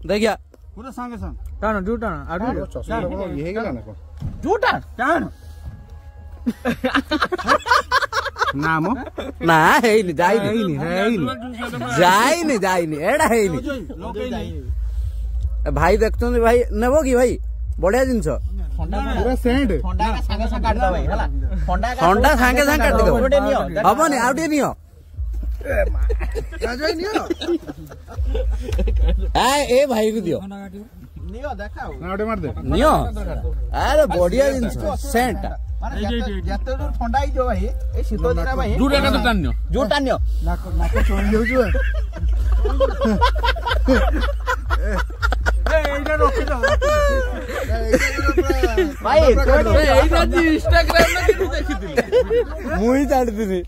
देखिया पूरा संगे संग टाण जू टाण आडू ये गेला ना को जूटा टाण नाम ना हेइनी जाइनी जाइनी एडा हेइनी भाई देखते भाई नेबो कि भाई बढ़िया जिनस पूरा सेंट ठंडा संगे संग काट दो भाई हला ठंडा संगे संग काट दो हबनी आउटे नियो ए भाई को दियो नियो देखाओ आउटे मार दे नियो अरे बढ़िया जिनस सेंट माने जते दूर ठंडा ही जो भाई ए शीत दिन भाई जूटा का टान्यो जू टान्यो नाक चोरी देउ छु एइटा रोकी दो भाई एइटा इंस्टाग्राम में देखि दिली मुई छाड़ दिली